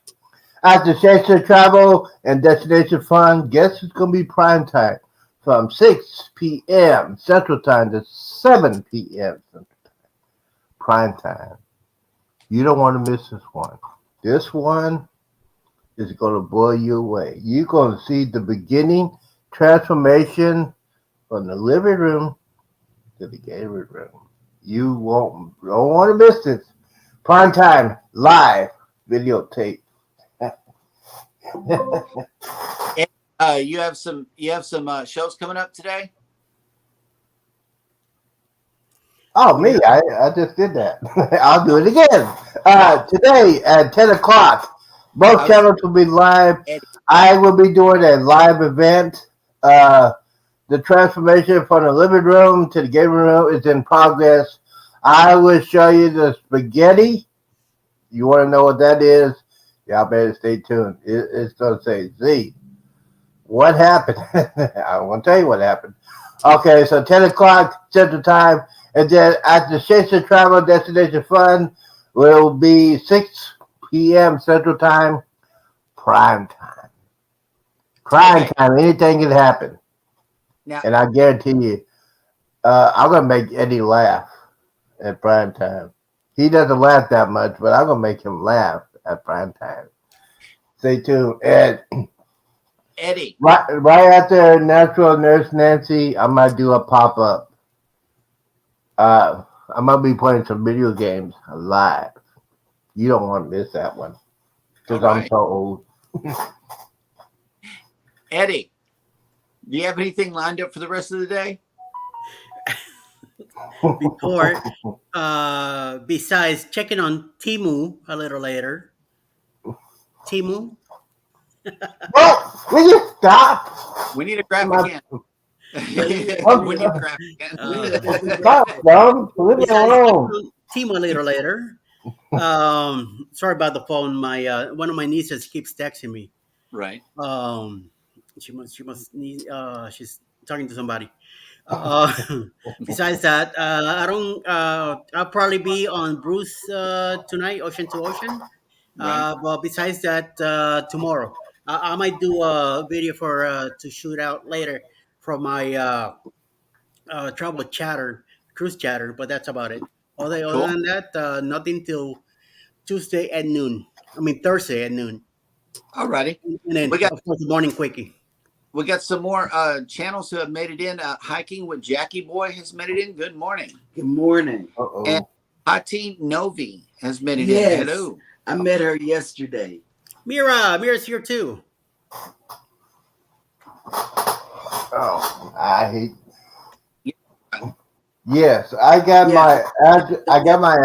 After Shakespeare Travel and Destination Fun, guess it's going to be prime time from 6 p.m. Central Time to 7 p.m. Central Time. Prime time. You don't want to miss this one. This one is going to blow you away. You're going to see the beginning transformation from the living room to the gaming room. You don't want to miss this. Prime time, live videotape. You have some shows coming up today. Oh, me, I just did that. I'll do it again. Today at 10 o'clock, both channels will be live. I will be doing a live event. The transformation from the living room to the gaming room is in progress. I will show you the spaghetti. You want to know what that is? Y'all better stay tuned. It's going to say, Z, what happened? I want to tell you what happened. Okay, so 10 o'clock Central Time. And then at the Shakespeare Travel Destination Fun will be 6 p.m. Central Time, prime time. Prime time, anything can happen. Now, and I guarantee you, I'm going to make Eddie laugh at prime time. He doesn't laugh that much, but I'm going to make him laugh at prime time. Stay tuned. And Eddie. Right after Natural Nurse Nancy, I might do a pop-up. I'm going to be playing some video games live. You don't want to miss that one because I'm so old. Eddie, do you have anything lined up for the rest of the day? Before, besides checking on Timu a little later. Timu? Well, will you stop? We need a graphic again. We need a graphic again. Stop, Dom. Leave me alone. Timu a little later. Sorry about the phone. My one of my nieces keeps texting me. Right. She's talking to somebody. Besides that, I'll probably be on Bruce tonight, Ocean to Ocean. Right. But besides that, tomorrow I might do a video for to shoot out later from my travel chatter, cruise chatter. But that's about it. Other than that, nothing till Tuesday at noon. I mean Thursday at noon. Alrighty. And then, of course, the morning quickie. We got some more channels who have made it in. Hiking with Jackie Boy has made it in. Good morning. Good morning. Uh-oh. And Hati Novi has made it Yes. in. Hello. I met her yesterday. Mira's here too. Oh, I hate. Yes, I got my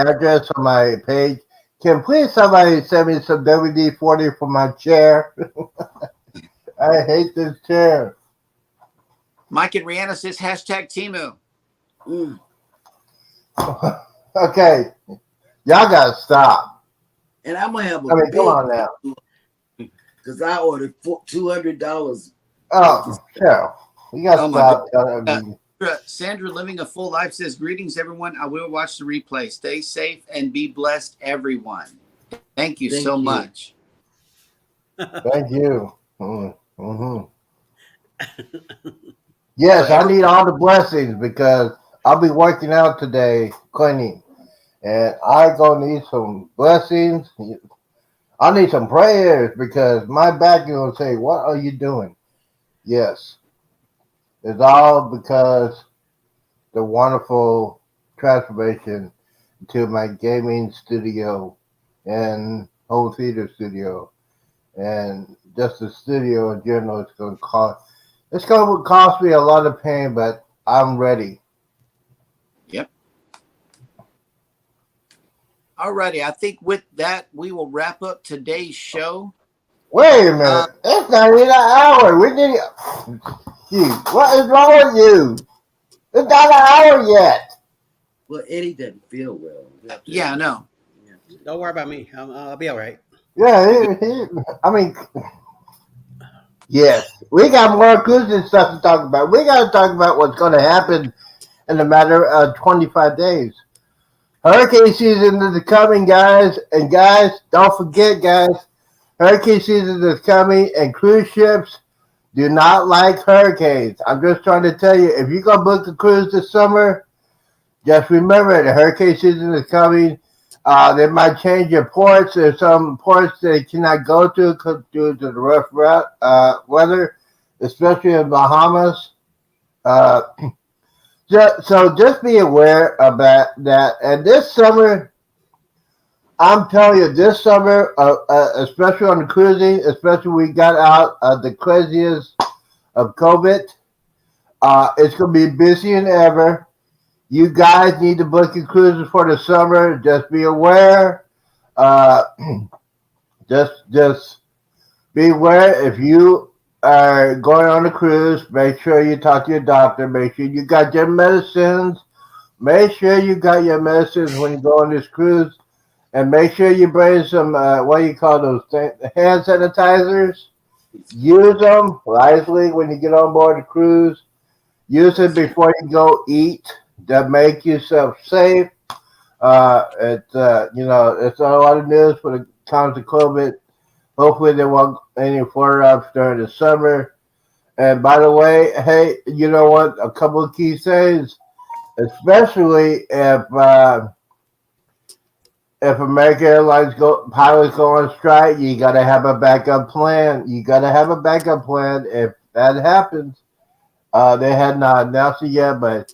address on my page. Can please somebody send me some WD-40 for my chair? I hate this chair. Mike and Rihanna says hashtag Timu. Mm. Okay, y'all gotta stop. And I'm gonna have a come on now. Because I ordered $200. Oh, Cheryl, you gotta stop. Sandra living a full life says greetings everyone. I will watch the replay. Stay safe and be blessed, everyone. Thank you so much. Thank you. Mm-hmm. Yes, I need all the blessings because I'll be working out today, cleaning, and I gonna need some blessings. I need some prayers because my back is gonna say, "What are you doing?" Yes. It's all because the wonderful transformation to my gaming studio and home theater studio and just the studio in general. It's going to cost me a lot of pain, but I'm ready. Yep. Alrighty, I think with that we will wrap up today's show. Wait a minute! It's not even an hour. We need. What is wrong with you? It's not an hour yet. Well, Eddie doesn't feel well. Yeah, I know. Don't worry about me. I'll be all right. Yeah, I mean, Yes, we got more cruising stuff to talk about. We got to talk about what's going to happen in a matter of 25 days. Hurricane season is coming, guys. And guys, don't forget, guys, hurricane season is coming, and cruise ships do not like hurricanes. I'm just trying to tell you, if you're going to book a cruise this summer, just remember the hurricane season is coming. They might change your ports. There's some ports they cannot go to due to the rough weather, especially in Bahamas. Uh, so just be aware about that. And this summer, I'm telling you, this summer, especially on the cruising, especially we got out of the craziest of COVID, it's going to be busier than ever. You guys need to book your cruises for the summer. Just be aware. Uh, just be aware if you are going on a cruise. Make sure you talk to your doctor. Make sure you got your medicines. Make sure you got your medicines when you go on this cruise, and make sure you bring some what do you call those things? Hand sanitizers. Use them wisely when you get on board the cruise. Use it before you go eat. That make yourself safe. It's it's a lot of news when it comes to COVID. Hopefully there won't any flare-ups during the summer. And by the way, hey, you know what? A couple of key things, especially if American Airlines pilots go on strike, you got to have a backup plan. You got to have a backup plan if that happens. They had not announced it yet, but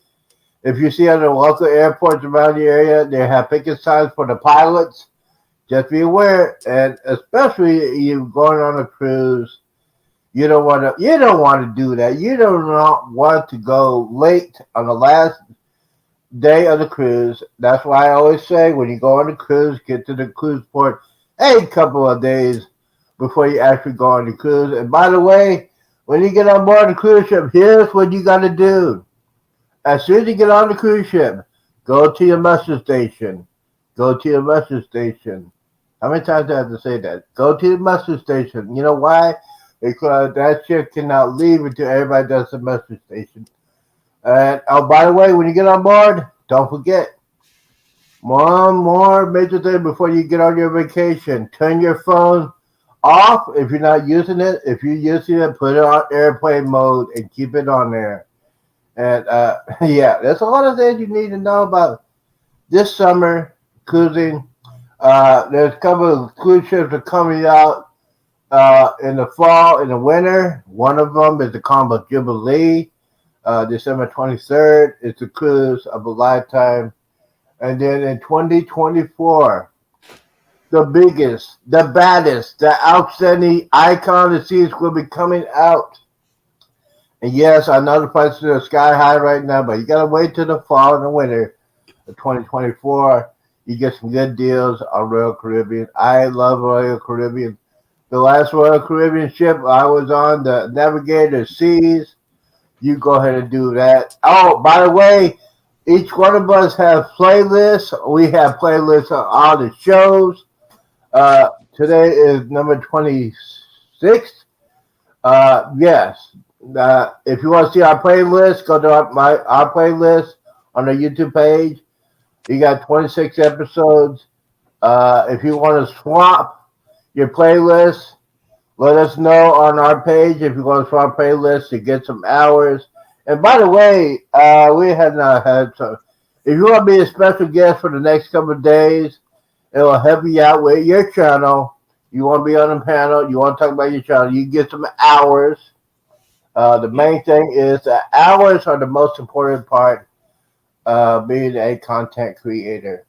if you see other local airports around the area, they have picking signs for the pilots. Just be aware, and especially you going on a cruise, you don't want to do that. You do not want to go late on the last day of the cruise. That's why I always say when you go on a cruise, get to the cruise port a couple of days before you actually go on the cruise. And by the way, when you get on board the cruise ship, here's what you got to do. As soon as you get on the cruise ship, go to your muster station. Go to your muster station. How many times do I have to say that? Go to the muster station. You know why? Because that ship cannot leave until everybody does the muster station. And oh, by the way, when you get on board, don't forget one more major thing before you get on your vacation. Turn your phone off if you're not using it. If you're using it, put it on airplane mode and keep it on there. And yeah, there's a lot of things you need to know about this summer cruising. There's a couple of cruise ships that are coming out in the fall, in the winter. One of them is the Carnival Jubilee, December 23rd. It's a cruise of a lifetime. And then in 2024, the biggest, the baddest, the outstanding icon of the seas will be coming out. And yes, I know the prices are sky high right now, but you got to wait till the fall and the winter of 2024. You get some good deals on Royal Caribbean. I love Royal Caribbean. The last Royal Caribbean ship I was on, the Navigator Seas, you go ahead and do that. Oh, by the way, each one of us have playlists. We have playlists on all the shows. Today is number 26. Yes. If you want to see our playlist, go to our playlist on the YouTube page. You got 26 episodes. If you want to swap your playlist, let us know on our page if you want to swap playlists to get some hours. And by the way, we have not had some. If you want to be a special guest for the next couple of days, it will help you out with your channel. You want to be on the panel, you want to talk about your channel, you get some hours. The main thing is that hours are the most important part of being a content creator.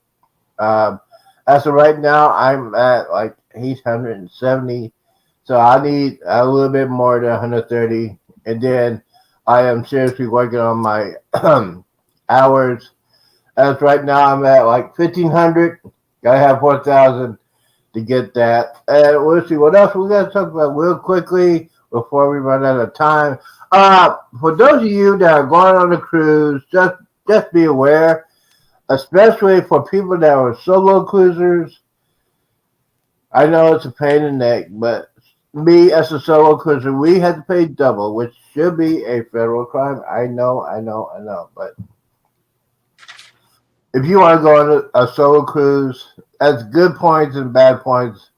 As of right now, I'm at like 870, so I need a little bit more than 130. And then I am seriously working on my hours. As right now, I'm at like 1,500. Gotta have 4,000 to get that. And we'll see what else we got to talk about real quickly before we run out of time. For those of you that are going on a cruise, just be aware, especially for people that are solo cruisers. I know it's a pain in the neck, but me as a solo cruiser, we had to pay double, which should be a federal crime. I know. But if you want to go on a solo cruise, that's good points and bad points.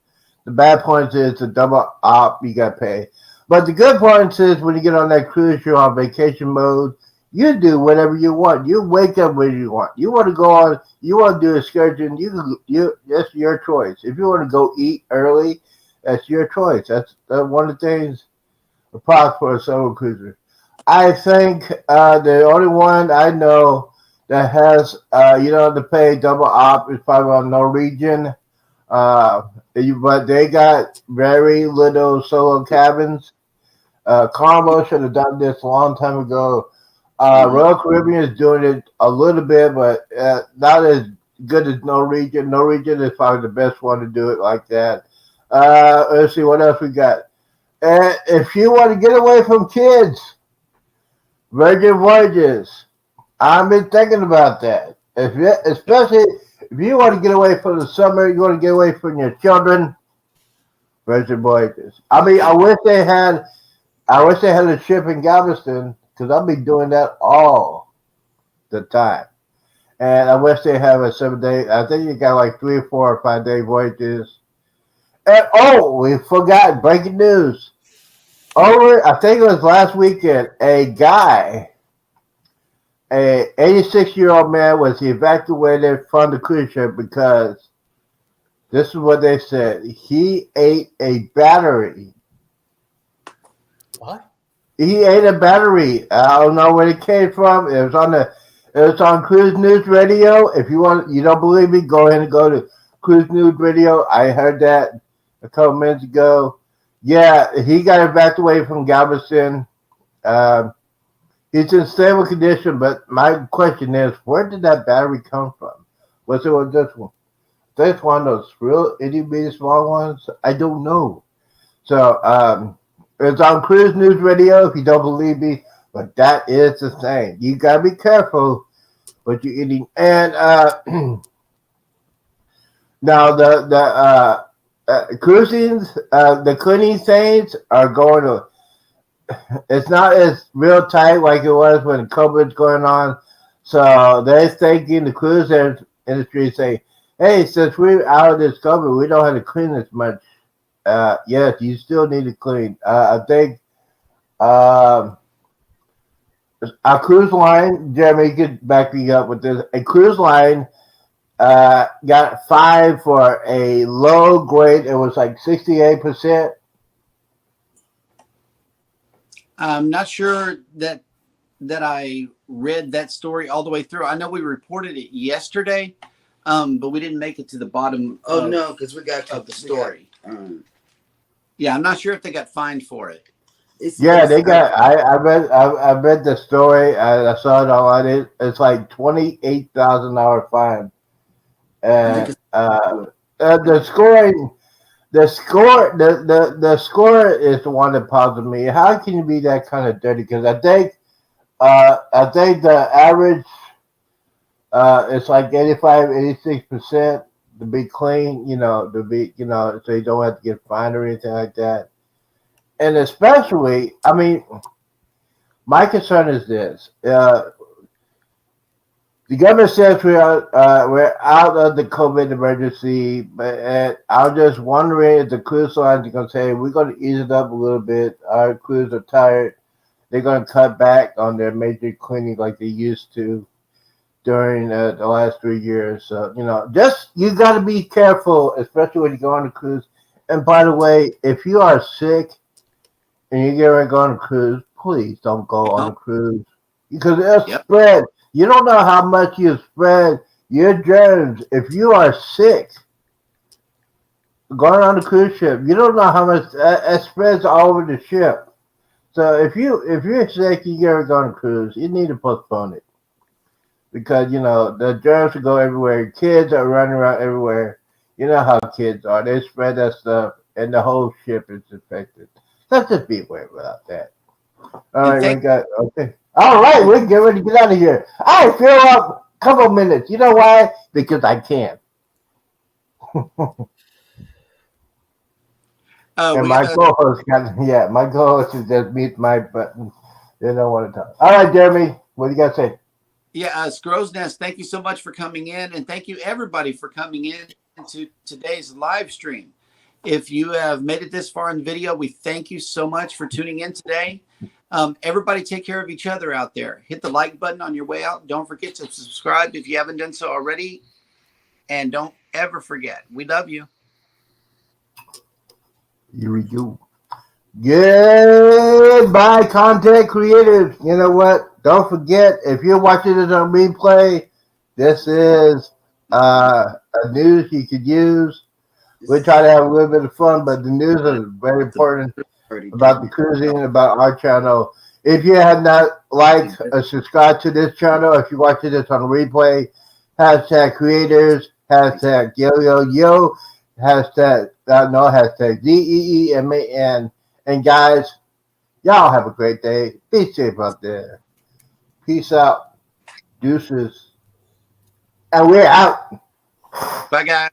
The bad points is the double op you got to pay. But the good points is when you get on that cruise, you're on vacation mode. You do whatever you want. You wake up when you want. You want to go on. You want to do excursion. That's your choice. If you want to go eat early, that's your choice. That's one of the things. The props for a solo cruiser. I think the only one I know that has you don't have to pay double op is probably on Norwegian. But they got very little solo cabins. Carnival should have done this a long time ago. Royal Caribbean is doing it a little bit, but not as good as Norwegian. Norwegian is probably the best one to do it like that. Let's see what else we got. If you want to get away from kids, Virgin Voyages. I've been thinking about that. Especially if you want to get away from the summer, you want to get away from your children, Virgin Voyages. I mean, I wish they had a ship in Galveston because I'll be doing that all the time. And I wish they have a 7-day. I think you got like 3 or 4 or 5-day voyages. And we forgot breaking news. I think it was last weekend. A 86-year-old man was evacuated from the cruise ship because this is what they said. He ate a battery. What? He ate a battery. I don't know where it came from. It was on Cruise News Radio. If you don't believe me, go ahead and go to Cruise News Radio. I heard that a couple minutes ago. Yeah, he got evacuated from Galveston. He's in stable condition, but my question is, where did that battery come from? Was it this one? This one of those real itty-bitty small ones? I don't know. So, it's on Cruise News Radio if you don't believe me, but that is the thing. You gotta be careful what you're eating. And now the cruising, the cleaning things are going to. It's not as real tight like it was when COVID's going on. So they're thinking the cruise industry say, "Hey, since we're out of this COVID, we don't have to clean as much." Yes, you still need to clean. I think a cruise line, Jeremy, you could back me up with this. A cruise line got fined for a low grade. It was like 68%. I'm not sure that I read that story all the way through. I know we reported it yesterday, but we didn't make it to the bottom. No, because we got of the story. Yeah, I'm not sure if they got fined for it. They got. I read the story. I saw it online. It's like $28,000 fine. And the scoring. The score is the one that bothers me. How can you be that kind of dirty? Because I think the average it's like 85-86% to be clean. So you don't have to get fined or anything like that. And especially, I mean, my concern is this: the government says we're out of the COVID emergency, but I'm just wondering if the cruise lines are going to say we're going to ease it up a little bit. Our crews are tired. They're going to cut back on their major cleaning like they used to during the last 3 years. So you got to be careful, especially when you go on a cruise. And by the way, if you are sick and you get ready to go on a cruise, please don't go on a cruise because it'll spread. You don't know how much you spread your germs. If you are sick, going on a cruise ship, you don't know how much it spreads all over the ship. So if you're sick, you get to go on a cruise, you need to postpone it because the germs will go everywhere. Kids are running around everywhere. You know how kids are; they spread that stuff, and the whole ship is infected. Let's just be aware about that. All right, okay. All right, we can get ready to get out of here. I feel up a couple minutes. You know why? Because I can. Oh, And we my got co-host my co-host is just mute my button. They don't want to talk. All right, Jeremy, what do you got to say? Scrow's Nest. Thank you so much for coming in, and thank you everybody for coming in to today's live stream. If you have made it this far in the video, we thank you so much for tuning in today. Everybody take care of each other out there. Hit the like button on your way out. Don't forget to subscribe if you haven't done so already. And don't ever forget, we love you. Here we go. Goodbye, content creators. You know what? Don't forget, if you're watching this on replay, this is a news you could use. We try to have a little bit of fun, but the news is very important about the cruising, about our channel. If you have not liked or subscribed to this channel, if you're watching this on replay, hashtag creators, hashtag yo, hashtag DEEMAN. And guys, y'all have a great day. Be safe out there. Peace out. Deuces. And we're out. Bye, guys.